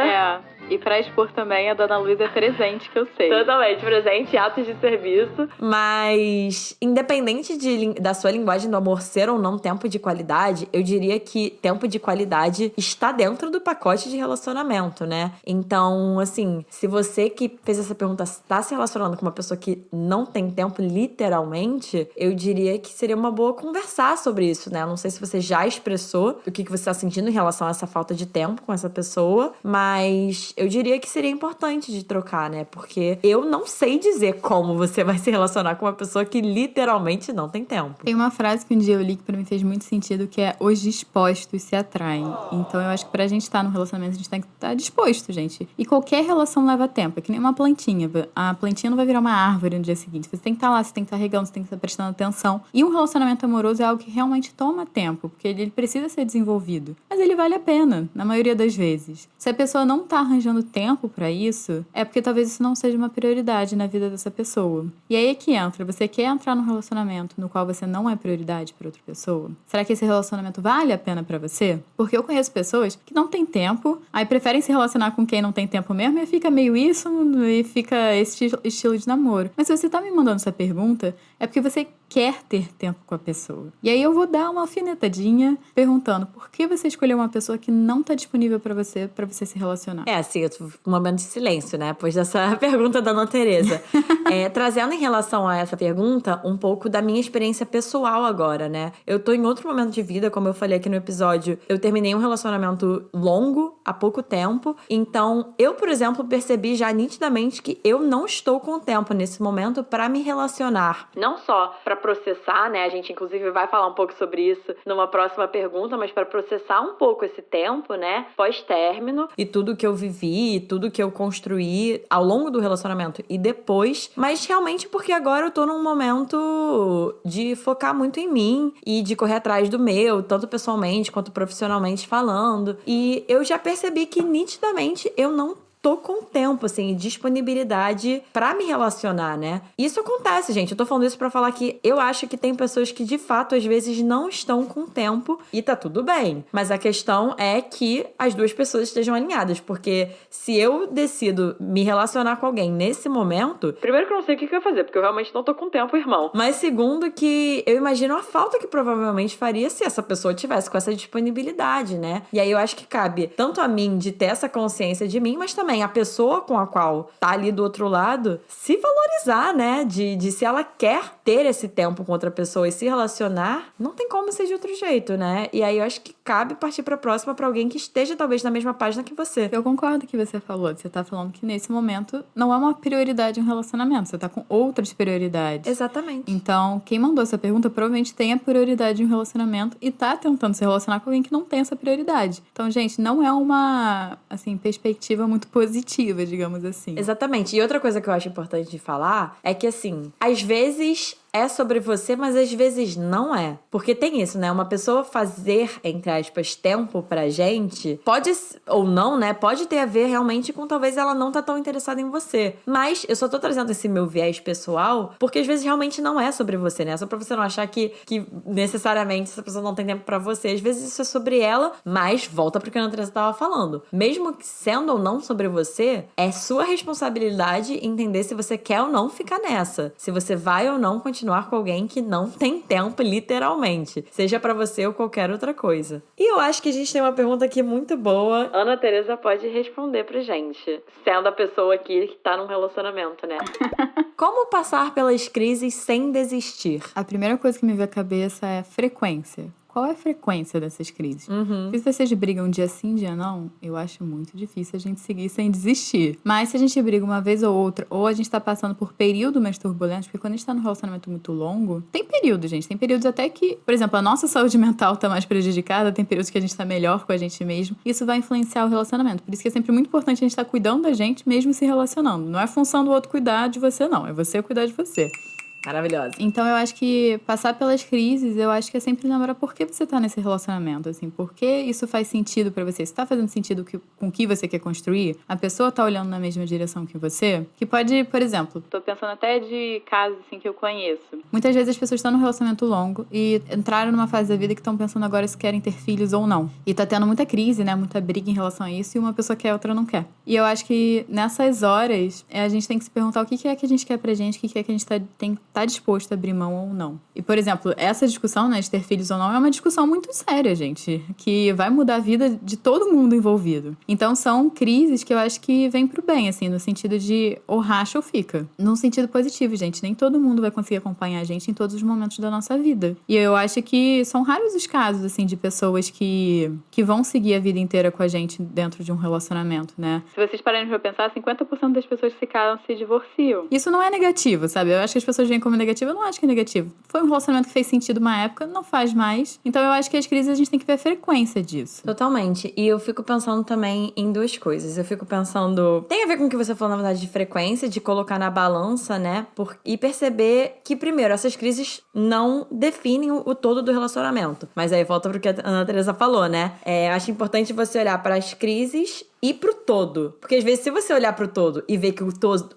[SPEAKER 1] E pra expor também, a Dona Luísa é presente, que eu sei.
[SPEAKER 3] Totalmente presente, atos de serviço. Mas, independente da sua linguagem do amor ser ou não tempo de qualidade, eu diria que tempo de qualidade está dentro do pacote de relacionamento, né? Então, assim, se você que fez essa pergunta está se relacionando com uma pessoa que não tem tempo, literalmente, eu diria que seria uma boa conversar sobre isso, né? Eu não sei se você já expressou o que você está sentindo em relação a essa falta de tempo com essa pessoa, mas eu diria que seria importante de trocar, né? Porque eu não sei dizer como você vai se relacionar com uma pessoa que literalmente não tem tempo.
[SPEAKER 1] Tem uma frase que um dia eu li que pra mim fez muito sentido, que é: os dispostos se atraem. Então eu acho que pra gente estar num relacionamento, a gente tem que estar disposto, gente. E qualquer relação leva tempo, é que nem uma plantinha. A plantinha não vai virar uma árvore no dia seguinte. Você tem que estar lá, você tem que estar regando, você tem que estar prestando atenção. E um relacionamento amoroso é algo que realmente toma tempo, porque ele precisa ser desenvolvido. Mas ele vale a pena, na maioria das vezes. Se a pessoa não tá arranjando tempo pra isso, é porque talvez isso não seja uma prioridade na vida dessa pessoa. E aí é que entra. Você quer entrar num relacionamento no qual você não é prioridade pra outra pessoa? Será que esse relacionamento vale a pena pra você? Porque eu conheço pessoas que não têm tempo, aí preferem se relacionar com quem não tem tempo mesmo e fica meio isso e fica esse estilo de namoro. Mas se você tá me mandando essa pergunta, é porque você quer ter tempo com a pessoa. E aí eu vou dar uma alfinetadinha perguntando por que você escolheu uma pessoa que não tá disponível pra você se relacionar.
[SPEAKER 3] Assim, um momento de silêncio, né? Depois dessa pergunta da Ana Tereza. Trazendo em relação a essa pergunta, um pouco da minha experiência pessoal agora, né? Eu tô em outro momento de vida, como eu falei aqui no episódio, eu terminei um relacionamento longo, há pouco tempo. Então, eu, por exemplo, percebi já nitidamente que eu não estou com tempo nesse momento pra me relacionar. Não só pra processar, né? A gente, inclusive, vai falar um pouco sobre isso numa próxima pergunta, mas pra processar um pouco esse tempo, né? Pós-término. E tudo que eu vivi, tudo que eu construí ao longo do relacionamento e depois. Mas realmente porque agora eu tô num momento de focar muito em mim e de correr atrás do meu, tanto pessoalmente quanto profissionalmente falando. E eu já percebi que nitidamente eu não tô com tempo, assim, disponibilidade pra me relacionar, né? Isso acontece, gente. Eu tô falando isso pra falar que eu acho que tem pessoas que, de fato, às vezes não estão com tempo e tá tudo bem. Mas a questão é que as duas pessoas estejam alinhadas, porque se eu decido me relacionar com alguém nesse momento, primeiro que eu não sei o que eu ia fazer, porque eu realmente não tô com tempo, irmão. Mas segundo que eu imagino a falta que provavelmente faria se essa pessoa tivesse com essa disponibilidade, né? E aí eu acho que cabe tanto a mim de ter essa consciência de mim, mas também a pessoa com a qual tá ali do outro lado se valorizar, né? De se ela quer ter esse tempo com outra pessoa e se relacionar, não tem como ser de outro jeito, né? E aí eu acho que cabe partir pra próxima pra alguém que esteja talvez na mesma página que você.
[SPEAKER 1] Eu concordo com o que você falou. Você tá falando que nesse momento não é uma prioridade um relacionamento. Você tá com outras prioridades.
[SPEAKER 3] Exatamente.
[SPEAKER 1] Então, quem mandou essa pergunta provavelmente tem a prioridade em um relacionamento e tá tentando se relacionar com alguém que não tem essa prioridade. Então, gente, não é uma, assim, perspectiva muito positiva, digamos assim.
[SPEAKER 3] Exatamente. E outra coisa que eu acho importante de falar é que, assim, às vezes é sobre você, mas às vezes não é. Porque tem isso, né? Uma pessoa fazer, entre aspas, tempo pra gente, pode ou não, né? Pode ter a ver realmente com talvez ela não tá tão interessada em você. Mas eu só tô trazendo esse meu viés pessoal porque às vezes realmente não é sobre você, né? Só pra você não achar que necessariamente essa pessoa não tem tempo pra você. Às vezes isso é sobre ela, mas volta pro que a Ana Teresa tava falando. Mesmo sendo ou não sobre você, é sua responsabilidade entender se você quer ou não ficar nessa. Se você vai ou não continuar com alguém que não tem tempo, literalmente. Seja pra você ou qualquer outra coisa. E eu acho que a gente tem uma pergunta aqui muito boa. Ana Teresa pode responder pra gente. Sendo a pessoa aqui que tá num relacionamento, né? Como passar pelas crises sem desistir?
[SPEAKER 1] A primeira coisa que me veio à cabeça é frequência. Qual é a frequência dessas crises? Se vocês brigam dia sim, dia não, eu acho muito difícil a gente seguir sem desistir. Mas se a gente briga uma vez ou outra, ou a gente tá passando por períodos mais turbulentos, porque quando a gente tá num relacionamento muito longo, tem períodos, gente. Tem períodos até que, por exemplo, a nossa saúde mental tá mais prejudicada, tem períodos que a gente tá melhor com a gente mesmo. Isso vai influenciar o relacionamento. Por isso que é sempre muito importante a gente estar cuidando da gente, mesmo se relacionando. Não é função do outro cuidar de você, não. É você cuidar de você.
[SPEAKER 3] Maravilhosa.
[SPEAKER 1] Então, eu acho que passar pelas crises, eu acho que é sempre lembrar por que você tá nesse relacionamento, assim. Por que isso faz sentido pra você? Se tá fazendo sentido com o que você quer construir, a pessoa tá olhando na mesma direção que você, que pode, por exemplo, tô pensando até de casos, assim, que eu conheço. Muitas vezes as pessoas estão num relacionamento longo e entraram numa fase da vida que estão pensando agora se querem ter filhos ou não. E tá tendo muita crise, né? Muita briga em relação a isso, e uma pessoa quer, a outra não quer. E eu acho que nessas horas, a gente tem que se perguntar o que é que a gente quer pra gente, o que é que a gente tá disposto a abrir mão ou não. E, por exemplo, essa discussão, né, de ter filhos ou não, é uma discussão muito séria, gente, que vai mudar a vida de todo mundo envolvido. Então, são crises que eu acho que vêm pro bem, assim, no sentido de ou racha ou fica. Num sentido positivo, gente. Nem todo mundo vai conseguir acompanhar a gente em todos os momentos da nossa vida. E eu acho que são raros os casos, assim, de pessoas que vão seguir a vida inteira com a gente dentro de um relacionamento, né? Se vocês pararem pra pensar, 50% das pessoas que se casam se divorciam. Isso não é negativo, sabe? Eu acho que as pessoas veem como negativo, eu não acho que é negativo. Foi um relacionamento que fez sentido uma época, não faz mais. Então eu acho que as crises a gente tem que ver a frequência disso.
[SPEAKER 3] Totalmente. E eu fico pensando também em duas coisas. Eu fico pensando... Tem a ver com o que você falou, na verdade, de frequência, de colocar na balança, né? E perceber que, primeiro, essas crises não definem o todo do relacionamento. Mas aí volta pro que a Ana Teresa falou, né? Acho importante você olhar para as crises e pro todo. Porque às vezes, se você olhar pro todo e ver que o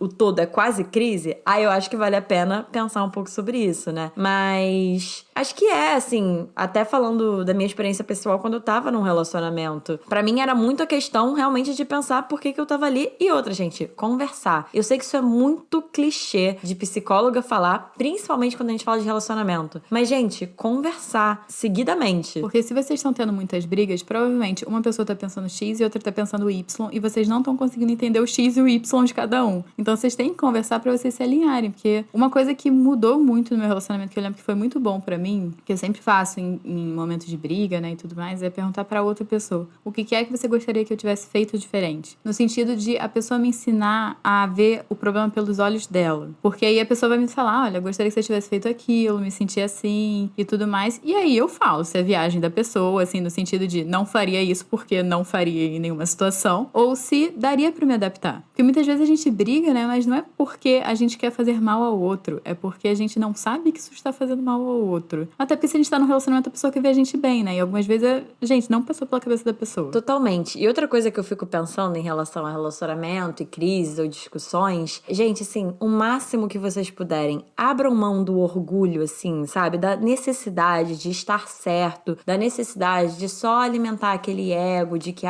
[SPEAKER 3] todo é quase crise, aí eu acho que vale a pena pensar um pouco sobre isso, né? Mas acho que assim, até falando da minha experiência pessoal quando eu tava num relacionamento, pra mim era muito a questão realmente de pensar por que eu tava ali. E outra, gente, conversar. Eu sei que isso é muito clichê de psicóloga falar, principalmente quando a gente fala de relacionamento. Mas, gente, conversar seguidamente.
[SPEAKER 1] Porque se vocês estão tendo muitas brigas, provavelmente uma pessoa tá pensando X e outra tá pensando Y, e vocês não estão conseguindo entender o X e o Y de cada um. Então vocês têm que conversar pra vocês se alinharem, porque uma coisa que mudou muito no meu relacionamento, que eu lembro que foi muito bom pra mim, que eu sempre faço em momentos de briga, né, e tudo mais, é perguntar pra outra pessoa, o que é que você gostaria que eu tivesse feito diferente? No sentido de a pessoa me ensinar a ver o problema pelos olhos dela. Porque aí a pessoa vai me falar, olha, eu gostaria que você tivesse feito aquilo, me senti assim e tudo mais. E aí eu falo se é viagem da pessoa, assim, no sentido de não faria isso porque não faria em nenhuma situação, ou se daria pra me adaptar. Porque muitas vezes a gente briga, né, mas não é porque a gente quer fazer mal ao outro, é porque a gente não sabe que isso está fazendo mal ao outro. Até porque se a gente tá num relacionamento, a pessoa quer ver a gente bem, né, e algumas vezes gente, não passou pela cabeça da pessoa.
[SPEAKER 3] Totalmente. E outra coisa que eu fico pensando em relação a relacionamento e crises ou discussões, gente, assim, o máximo que vocês puderem, abram mão do orgulho, assim, sabe? Da necessidade de estar certo, da necessidade de só alimentar aquele ego de que,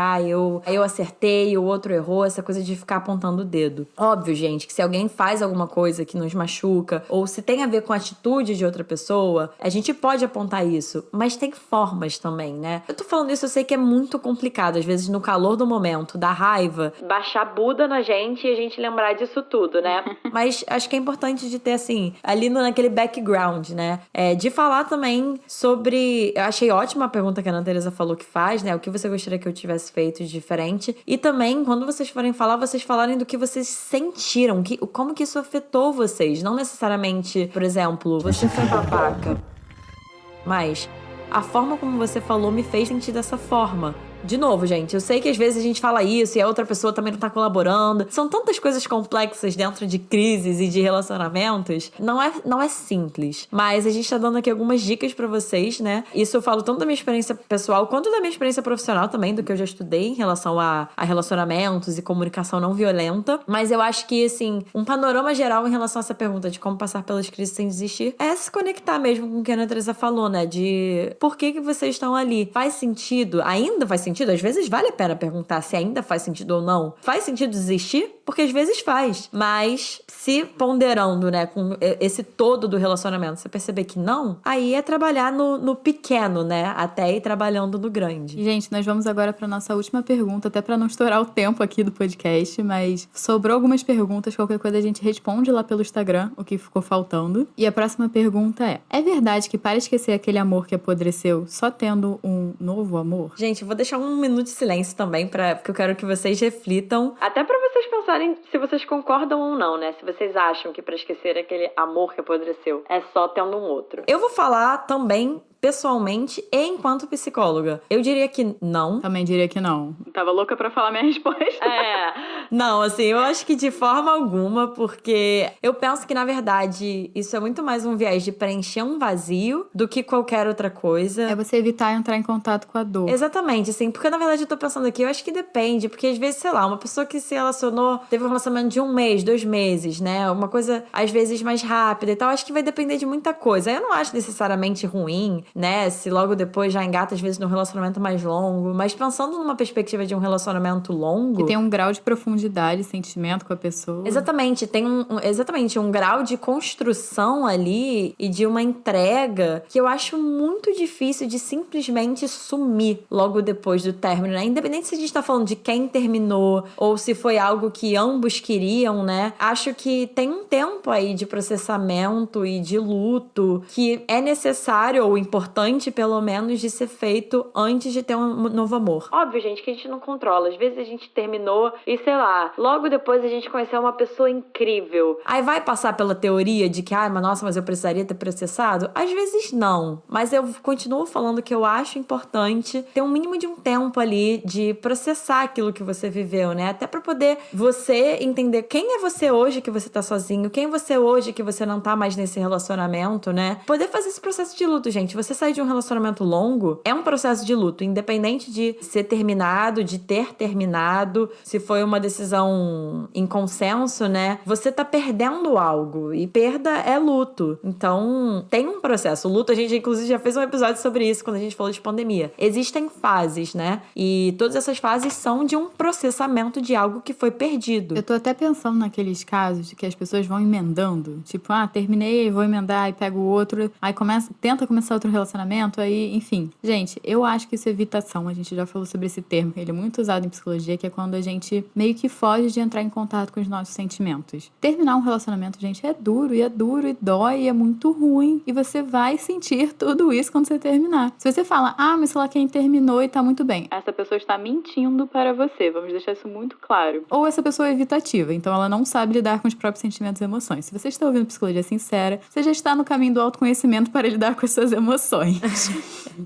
[SPEAKER 3] eu acertei, o outro errou, essa coisa de ficar apontando o dedo. Óbvio, gente, que se alguém faz alguma coisa que nos machuca, ou se tem a ver com a atitude de outra pessoa, a gente pode apontar isso, mas tem formas também, né? Eu tô falando isso, eu sei que é muito complicado, às vezes no calor do momento, da raiva, baixar Buda na gente e a gente lembrar disso tudo, né? Mas acho que é importante de ter, assim, ali naquele background, né? De falar também sobre... Eu achei ótima a pergunta que a Ana Teresa falou que faz, né? O que você gostaria que eu tivesse feito de diferente. E também, quando vocês forem falar, vocês falarem do que vocês sentiram, como que isso afetou vocês. Não necessariamente, por exemplo, você foi babaca, mas a forma como você falou me fez sentir dessa forma. De novo, gente, eu sei que às vezes a gente fala isso e a outra pessoa também não tá colaborando. São tantas coisas complexas dentro de crises e de relacionamentos. Não é simples. Mas a gente tá dando aqui algumas dicas pra vocês, né? Isso eu falo tanto da minha experiência pessoal quanto da minha experiência profissional também, do que eu já estudei em relação a relacionamentos e comunicação não violenta. Mas eu acho que, assim, um panorama geral em relação a essa pergunta de como passar pelas crises sem desistir é se conectar mesmo com o que a Ana Teresa falou, né? De por que vocês estão ali? Faz sentido? Ainda faz sentido? Às vezes vale a pena perguntar se ainda faz sentido ou não. Faz sentido desistir? Porque às vezes faz. Mas se ponderando, né, com esse todo do relacionamento, você perceber que não, aí é trabalhar no pequeno, né? Até ir trabalhando no grande.
[SPEAKER 1] Gente, nós vamos agora para nossa última pergunta, até para não estourar o tempo aqui do podcast, mas sobrou algumas perguntas, qualquer coisa a gente responde lá pelo Instagram, o que ficou faltando. E a próxima pergunta é verdade que para esquecer aquele amor que apodreceu, só tendo um novo amor?
[SPEAKER 3] Gente, eu vou deixar um minuto de silêncio também, porque eu quero que vocês reflitam, até pra vocês pensarem se vocês concordam ou não, né? Se vocês acham que pra esquecer aquele amor que apodreceu é só tendo um outro. Eu vou falar também pessoalmente e enquanto psicóloga. Eu diria que não.
[SPEAKER 1] Também diria que não. Tava louca pra falar minha resposta.
[SPEAKER 3] Não, assim, eu acho que de forma alguma, porque eu penso que, na verdade, isso é muito mais um viés de preencher um vazio do que qualquer outra coisa.
[SPEAKER 1] É você evitar entrar em contato com a dor.
[SPEAKER 3] Exatamente, assim, porque na verdade eu tô pensando aqui, eu acho que depende, porque às vezes, sei lá, uma pessoa que se relacionou, teve um relacionamento de 1 mês, 2 meses, né, uma coisa às vezes mais rápida e tal, acho que vai depender de muita coisa. Eu não acho necessariamente ruim, né, se logo depois já engata às vezes num relacionamento mais longo, mas pensando numa perspectiva de um relacionamento longo...
[SPEAKER 1] E tem um grau de profundidade, sentimento com a pessoa.
[SPEAKER 3] Exatamente, tem um grau de construção ali e de uma entrega que eu acho muito difícil de simplesmente sumir logo depois do término, né? Independente se a gente tá falando de quem terminou ou se foi algo que ambos queriam, né? Acho que tem um tempo aí de processamento e de luto que é necessário ou importante, pelo menos, de ser feito antes de ter um novo amor. Óbvio, gente, que a gente não controla. Às vezes a gente terminou e, sei lá, logo depois a gente conheceu uma pessoa incrível. Aí vai passar pela teoria de que, mas eu precisaria ter processado? Às vezes não. Mas eu continuo falando que eu acho importante ter um mínimo de um tempo ali de processar aquilo que você viveu, né? Até pra poder você entender quem é você hoje que você tá sozinho, quem é você hoje que você não tá mais nesse relacionamento, né? Poder fazer esse processo de luto, gente. você sair de um relacionamento longo é um processo de luto, independente de ser terminado, de ter terminado, se foi uma decisão em consenso, né? Você tá perdendo algo e perda é luto. Então, tem um processo. O luto, a gente inclusive já fez um episódio sobre isso quando a gente falou de pandemia. Existem fases, né? E todas essas fases são de um processamento de algo que foi perdido.
[SPEAKER 1] Eu tô até pensando naqueles casos de que as pessoas vão emendando. Tipo, terminei, vou emendar e pego o outro. Aí tenta começar outro relacionamento, aí, enfim. Gente, eu acho que isso é evitação. A gente já falou sobre esse termo. Ele é muito usado em psicologia, que é quando a gente meio que foge de entrar em contato com os nossos sentimentos. Terminar um relacionamento, gente, é duro e dói e é muito ruim. E você vai sentir tudo isso quando você terminar. Se você fala, mas sei lá, quem terminou e tá muito bem. Essa pessoa está mentindo para você. Vamos deixar isso muito claro. Ou essa pessoa é evitativa, então ela não sabe lidar com os próprios sentimentos e emoções. Se você está ouvindo Psicologia Sincera, você já está no caminho do autoconhecimento para lidar com as suas emoções.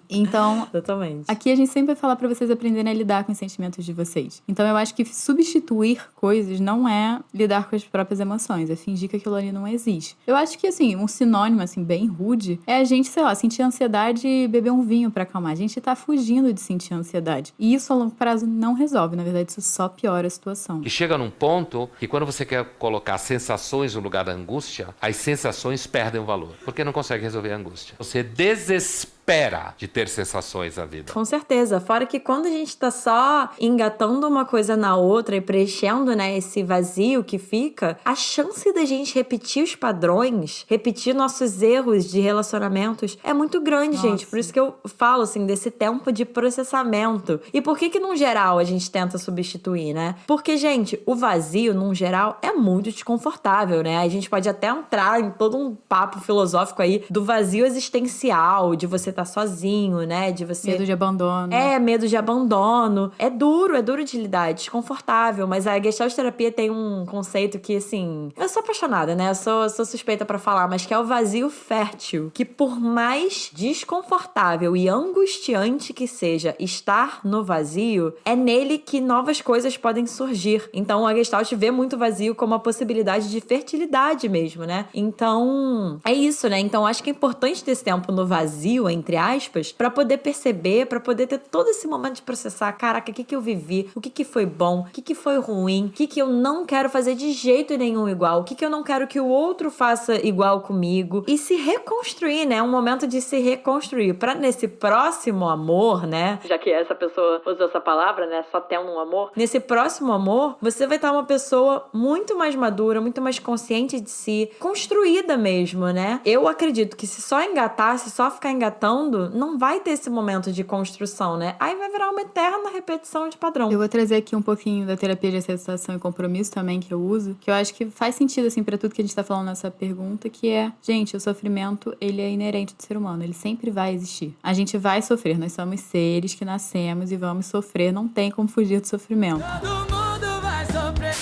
[SPEAKER 1] Então,
[SPEAKER 3] totalmente.
[SPEAKER 1] Aqui a gente sempre vai falar para vocês aprenderem a lidar com os sentimentos de vocês. Então eu acho que substituir coisas não é lidar com as próprias emoções, é fingir que aquilo ali não existe. Eu acho que, assim, um sinônimo, assim, bem rude, é a gente, sei lá, sentir ansiedade e beber um vinho pra acalmar. A gente tá fugindo de sentir ansiedade. E isso a longo prazo não resolve, na verdade isso só piora a situação.
[SPEAKER 13] E chega num ponto que quando você quer colocar sensações no lugar da angústia, as sensações perdem o valor, porque não consegue resolver a angústia. Você desespera de ter sensações na vida.
[SPEAKER 3] Com certeza. Fora que quando a gente tá só engatando uma coisa na outra e preenchendo, né, esse vazio que fica, a chance da gente repetir os padrões, repetir nossos erros de relacionamentos é muito grande, gente. Por isso que eu falo, assim, desse tempo de processamento. E por que num geral, a gente tenta substituir, né? Porque, gente, o vazio, num geral, é muito desconfortável, né? A gente pode até entrar em todo um papo filosófico aí do vazio existencial, de você estar sozinho, né? De você...
[SPEAKER 1] Medo de abandono.
[SPEAKER 3] Medo de abandono. É duro de lidar, é desconfortável. Mas a Gestalt terapia tem um conceito que, assim... Eu sou apaixonada, né? Eu sou suspeita pra falar, mas que é o vazio fértil. Que por mais desconfortável e angustiante que seja estar no vazio, é nele que novas coisas podem surgir. Então, a Gestalt vê muito vazio como a possibilidade de fertilidade mesmo, né? Então, é isso, né? Então, acho que é importante ter esse tempo no vazio, entre aspas, pra poder perceber, pra poder ter todo esse momento de processar, caraca, o que eu vivi, o que foi bom, o que foi ruim, o que eu não quero fazer de jeito nenhum igual, o que eu não quero que o outro faça igual comigo, e se reconstruir, né? Um momento de se reconstruir, pra nesse próximo amor, né? Já que essa pessoa usou essa palavra, né? Só tendo um amor. Nesse próximo amor, você vai estar uma pessoa muito mais madura, muito mais consciente de si, construída mesmo, né? Eu acredito que se só engatar, se só ficar engatando, não vai ter esse momento de construção, né? Aí vai virar uma eterna repetição de padrão.
[SPEAKER 1] Eu vou trazer aqui um pouquinho da terapia de aceitação e compromisso também, que eu uso, que eu acho que faz sentido, assim, pra tudo que a gente tá falando nessa pergunta, que é, gente, o sofrimento, ele é inerente do ser humano, ele sempre vai existir. A gente vai sofrer, nós somos seres que nascemos e vamos sofrer, não tem como fugir do sofrimento.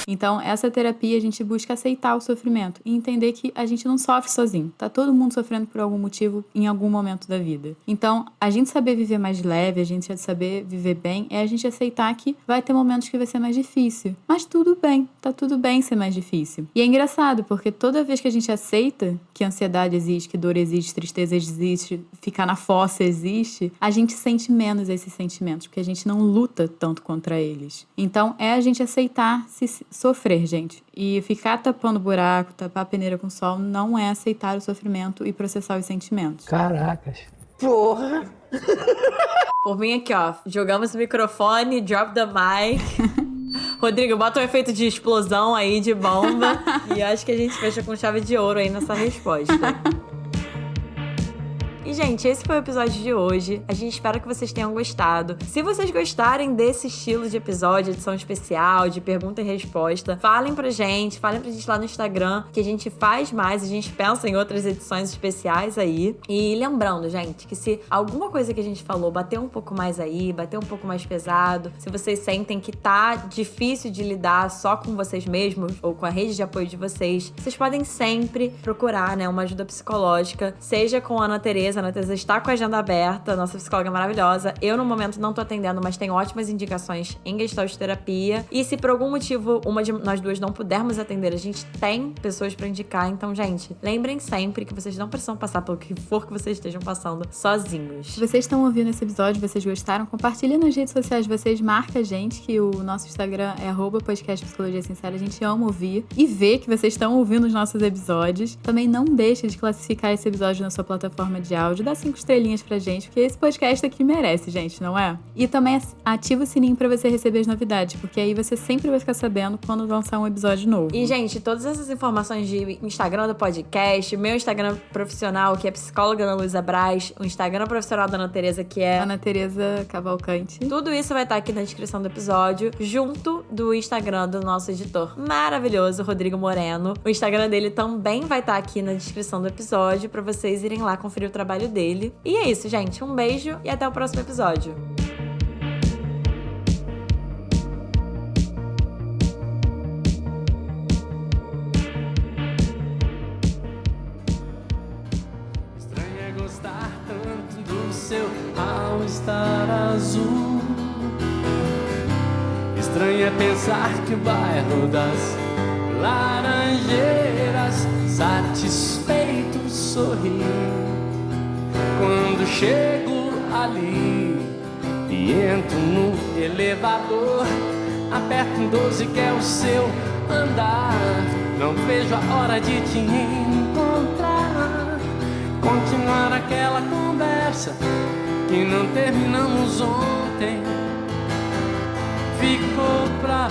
[SPEAKER 1] Então, essa terapia, a gente busca aceitar o sofrimento e entender que a gente não sofre sozinho. Tá todo mundo sofrendo por algum motivo em algum momento da vida. Então, a gente saber viver mais leve, a gente saber viver bem, é a gente aceitar que vai ter momentos que vai ser mais difícil. Mas tudo bem, tá tudo bem ser mais difícil. E é engraçado, porque toda vez que a gente aceita que ansiedade existe, que dor existe, tristeza existe, ficar na fossa existe, a gente sente menos esses sentimentos, porque a gente não luta tanto contra eles. Então, é a gente aceitar se sofrer, gente. E ficar tapando buraco, tapar a peneira com sol, não é aceitar o sofrimento e processar os sentimentos.
[SPEAKER 8] Caracas. Porra!
[SPEAKER 3] Por mim aqui, ó, jogamos o microfone, drop the mic. Rodrigo, bota um efeito de explosão aí, de bomba. E acho que a gente fecha com chave de ouro aí nessa resposta. E, gente, esse foi o episódio de hoje. A gente espera que vocês tenham gostado. Se vocês gostarem desse estilo de episódio, edição especial, de pergunta e resposta, falem pra gente lá no Instagram, que a gente faz mais, a gente pensa em outras edições especiais aí. E lembrando, gente, que se alguma coisa que a gente falou bater um pouco mais aí, bater um pouco mais pesado, se vocês sentem que tá difícil de lidar só com vocês mesmos ou com a rede de apoio de vocês, vocês podem sempre procurar, né, uma ajuda psicológica, seja com a Ana Tereza A Ana Teresa está com a agenda aberta, nossa psicóloga maravilhosa. Eu, no momento, não tô atendendo, mas tenho ótimas indicações em Gestalt terapia. E se por algum motivo uma de nós duas não pudermos atender, a gente tem pessoas pra indicar. Então, gente, lembrem sempre que vocês não precisam passar pelo que for que vocês estejam passando sozinhos.
[SPEAKER 1] Se vocês estão ouvindo esse episódio, vocês gostaram, compartilhem nas redes sociais de vocês, marca a gente, que o nosso Instagram é @podcast Psicologia Sincera. A gente ama ouvir e ver que vocês estão ouvindo os nossos episódios. Também não deixe de classificar esse episódio na sua plataforma de áudio, dá 5 estrelinhas pra gente, porque esse podcast aqui merece, gente, não é? E também ativa o sininho pra você receber as novidades, porque aí você sempre vai ficar sabendo quando lançar um episódio novo.
[SPEAKER 3] E, gente, todas essas informações de Instagram do podcast, meu Instagram profissional, que é psicóloga Ana Luísa Braz, o Instagram profissional da Ana Teresa, que é
[SPEAKER 1] Ana Teresa Cavalcante.
[SPEAKER 3] Tudo isso vai estar aqui na descrição do episódio, junto do Instagram do nosso editor maravilhoso, Rodrigo Moreno. O Instagram dele também vai estar aqui na descrição do episódio, pra vocês irem lá conferir o trabalho dele. E é isso, gente. Um beijo e até o próximo episódio.
[SPEAKER 14] Estranho é gostar tanto do seu all-star azul. Estranho é pensar que o bairro das Laranjeiras satisfeito sorri quando chego ali e entro no elevador. Aperto um 12 que é o seu andar. Não vejo a hora de te encontrar, continuar aquela conversa que não terminamos ontem. Ficou pra